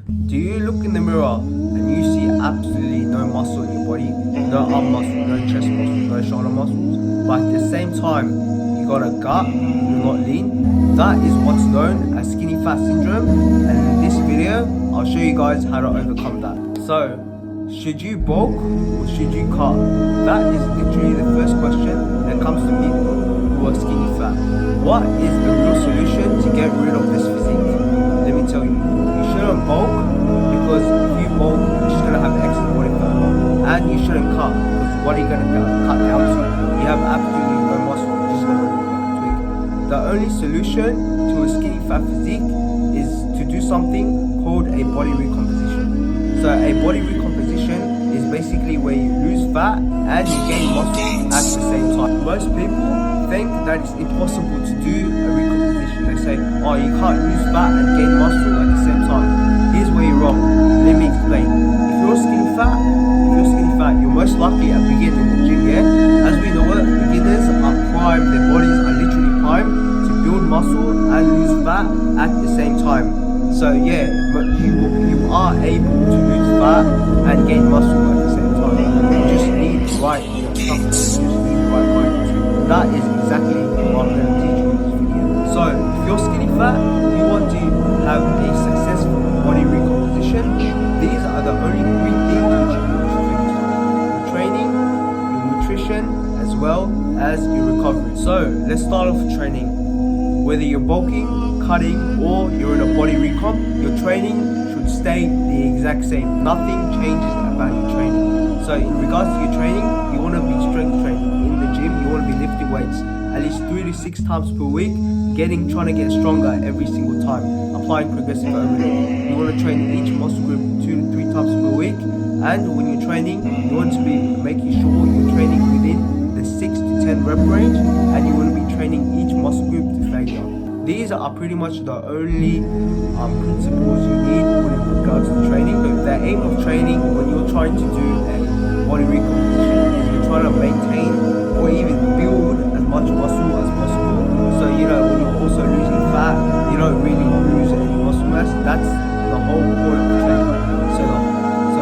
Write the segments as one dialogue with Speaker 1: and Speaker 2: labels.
Speaker 1: Do you look in the mirror and you see absolutely no muscle in your body, no arm muscle, no chest muscle, no shoulder muscles, but at the same time you got a gut, you're not lean? That is what's known as skinny fat syndrome, and in this video I'll show you guys how to overcome that. So, should you bulk or should you cut? That is literally the first question when it comes to people who are skinny fat. What is the real solution to get rid of this physique? Let me tell you, you shouldn't bulk, because if you bulk, you're just gonna have excess body fat. And you shouldn't cut, because what are you gonna cut down to? You have absolutely no muscle, you're just gonna look like a twig. The only solution to a skinny fat physique is to do something called a body recomposition. So a body recomposition is basically where you lose fat and you gain muscle at the same time. Most people think that it's impossible to do a recomposition. They say, oh, you can't lose fat and gain muscle at the same time. Here's where you're wrong. Let me explain. If you're skinny fat, you're most likely at beginning in the gym, yeah? As we know it, beginners are primed, their bodies are literally primed to build muscle and lose fat at the same time. So yeah, but you are able to lose fat and gain muscle at the same time. You just need the right supplement, you just need the right quantity. That is exactly what I'm going to teach you in this video. So if you're skinny fat, you want to have a successful body recomposition, these are the only three things which you need to focus on: your training, your nutrition, as well as your recovery. So let's start off with training. Whether you're bulking, cutting, or you're in a body recomp, your training should stay the exact same. Nothing changes about your training. So in regards to your training, you want to be strength training. In the gym, you want to be lifting weights at least 3 to 6 times per week, trying to get stronger every single time, applying progressive overload. You want to train each muscle group 2 to 3 times per week, and when you're training, you want to be making sure you're training within the 6 to 10 rep range, and you want to be training each muscle group to failure. These are pretty much the only principles you need when it regards to training. But the aim of training when you're trying to do a body recomposition is you're trying to maintain or even build as much muscle as possible. So when you're also losing fat, you don't really lose any muscle mass. That's the whole point of training. So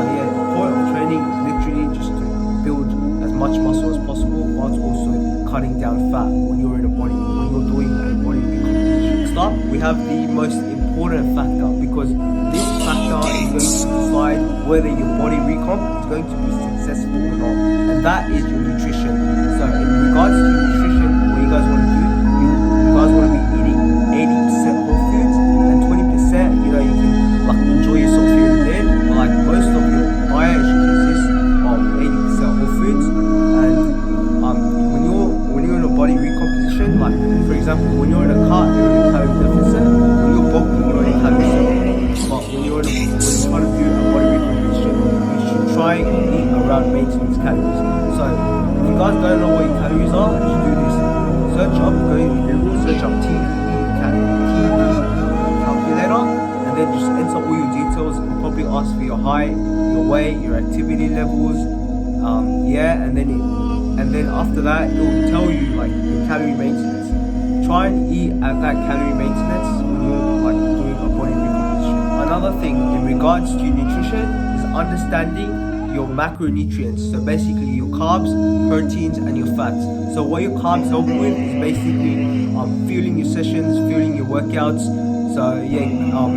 Speaker 1: yeah, the point of training is literally just to build as much muscle as possible, whilst also cutting down fat when you're doing a body recomposition. Next up, we have the most important factor, because this factor is going to decide whether your body recomp is going to be successful or not, and that is your nutrition. So in regards to your nutrition, what you guys want to do, you guys want to be eating 80% whole foods, and 20% you can enjoy yourself here and there, but most of your diet should consist of 80% whole foods. And when you're in a body recomposition, for example, when you're in a cut, you're in a calorie deficit. When you're bulking, you're in a calorie surplus. But when you're trying to do a body recomposition, you should try and eat around maintenance calories. So if you guys don't know what your calories are, just do this. Go to Google, search up TDEE calculator, and then just enter all your details. It will probably ask for your height, your weight, your activity levels, and then after that it will tell you your calorie maintenance. Try and eat at that calorie maintenance when you're doing a body recomposition. Another thing in regards to nutrition is understanding your macronutrients. So basically your carbs, proteins, and your fats. So what your carbs help with is basically fueling your sessions, fueling your workouts. So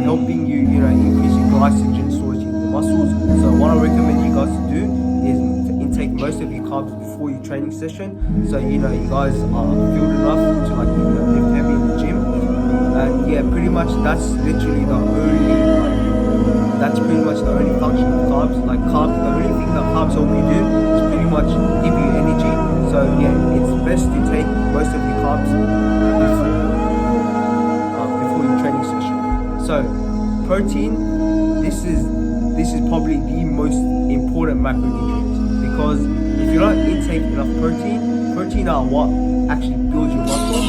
Speaker 1: helping you increase your glycogen storage in your muscles. So what I recommend you guys to do is to intake most of your carbs before your training session. So you guys are fueled enough to lift heavy in the gym. And pretty much that's literally the only function of carbs. Carbs, the only thing that carbs help you do is pretty much give you energy. So it's best to take most of your carbs before your training session. So protein, this is probably the most important macronutrient, because if you don't intake enough protein are what actually builds your muscle.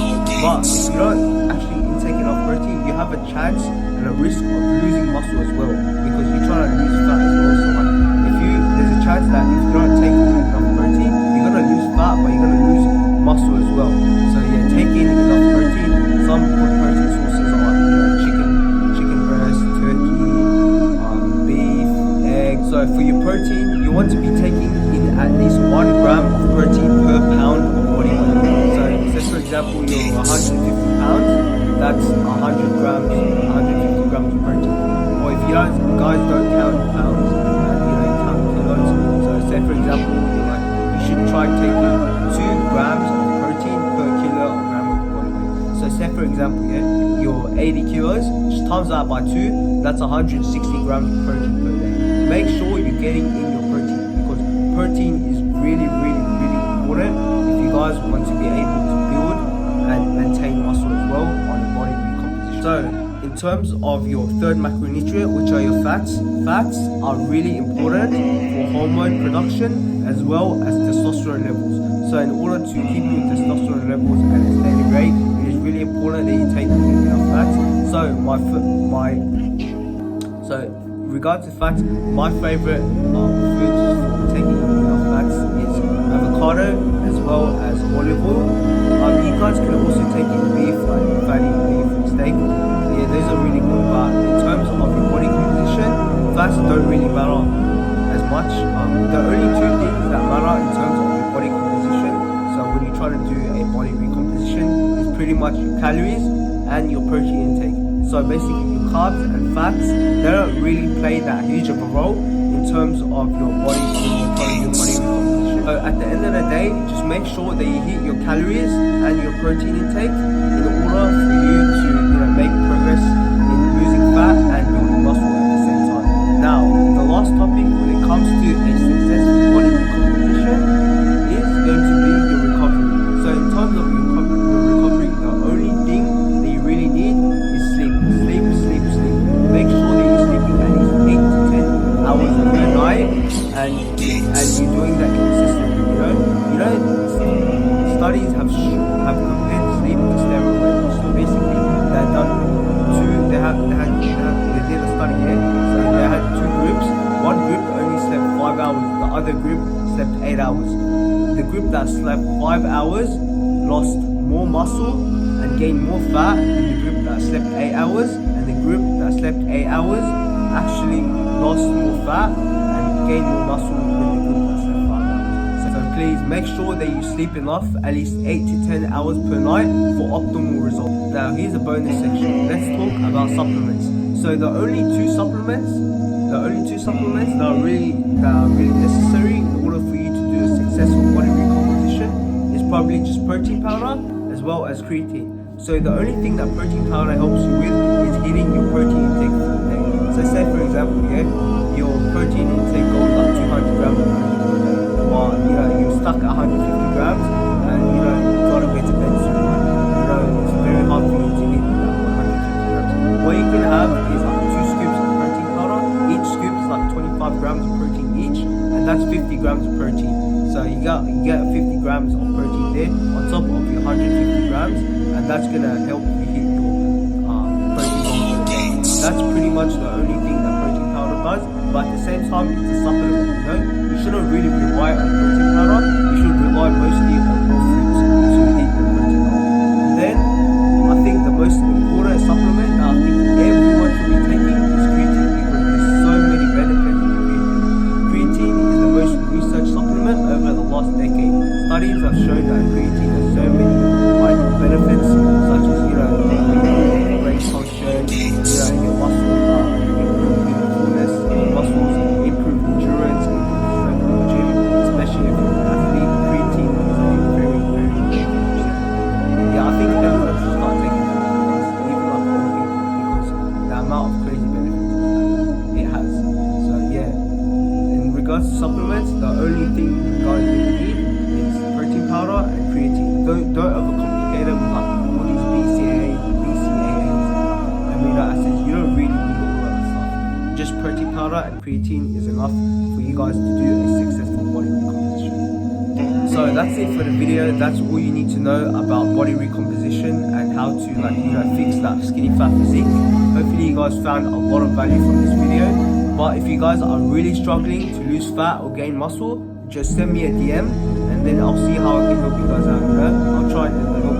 Speaker 1: But if you don't actually intake enough protein, you have a chance and a risk of losing muscle as well, because you're trying to lose fat as well. So there's a chance that if you don't take enough protein, you're gonna lose fat, but you're gonna lose muscle as well. So taking enough protein. Some good protein sources are chicken breast, turkey, So for your protein, you want to be taking in at least 1 gram of protein per pound of body weight. So say for example you're 150 pounds, that's 100 grams, 150 grams of protein. Or if you guys don't count pounds, you count kilos. So say for example, you should try taking 2 grams of protein per kilogram of body weight. So say for example, you're 80 kilos, just times that by 2, that's 160 grams of protein per day. Make sure you're getting in your protein, because protein is really important if you guys want to be able to build and maintain muscle as well on a body recomposition. So in terms of your third macronutrient, which are your fats are really important for hormone production as well as testosterone levels. So in order to keep your testosterone levels at a steady rate, it is really important that you take enough fats. So regards to fats, my favorite foods for taking enough fats is avocado as well as olive oil. You guys can also take in beef, like fatty beef and steak. Yeah, those are really good, but in terms of your body composition, fats don't really matter as much. The only 2 things that matter in terms of your body composition, so when you try to do a body recomposition, is pretty much your calories and your protein intake. So basically your carbs and fats, they don't really play that huge of a role in terms of your body recomposition. So at the end of the day, just make sure that you hit your calories and your protein intake in order for you to make progress in losing fat and building muscle at the same time. Now, the last topic when it comes to a successful body recomposition is going to be your recovery. So in terms of your recovery, the only thing that you really need is sleep. Make sure that you're sleeping at least 8 to 10 hours per night, and you're doing that consistently. Studies have compared sleep to steroid levels. So basically, they did a study here. So they had 2 groups. One group only slept 5 hours. The other group slept 8 hours. The group that slept 5 hours lost more muscle and gained more fat than the group that slept 8 hours. And the group that slept 8 hours actually lost more fat and gained more muscle than the group that slept 5 hours. So please make sure that you sleep enough, at least 8 to 10 hours per night for optimal results. Now here's a bonus section. Let's talk about supplements. So the only two supplements that are really necessary in order for you to do a successful body recomposition is probably just protein powder as well as creatine. So the only thing that protein powder helps you with is hitting your protein intake for the day. So say for example, your protein intake goes up 200 grams of protein per day, but you're stuck at 150 grams and you gotta go to bed soon. It's very hard for you to hit that 150 grams. What you can have is like 2 scoops of protein powder. Each scoop is like 25 grams of protein each, and that's 50 grams of protein. So you get 50 grams of protein there on top of your 150 grams, and that's gonna help you hit your protein goals for the day. That's pretty much the only thing that protein powder does, but at the same time, it's a supplement. You shouldn't really rely on protein powder. You should rely mostly on raw fruits to hit your protein goal. And then I think the most important supplement that I think everyone should be taking is creatine, because there's so many benefits to creatine. Creatine is the most researched supplement over the last decade. Studies have shown that creatine has so many benefits, such as brain function, your muscle, improve fullness, muscles, improve endurance, improve strength in the gym, especially if you're an athlete. Creatine is a very beneficial. I think everyone should start taking it, even like old people, because the amount of crazy benefits it has. So in regards to supplements, the only thing you guys really need is protein powder and creatine. Don't overcomplicate it with like all these BCAAs and amino acids. You don't really need all that stuff. Just protein powder and creatine is enough for you guys to do a successful body recomposition. So that's it for the video. That's all you need to know about body recomposition and how to fix that skinny fat physique. Hopefully you guys found a lot of value from this video. But if you guys are really struggling to lose fat or gain muscle, just send me a DM and then I'll see how I can help you guys out. I'll try and help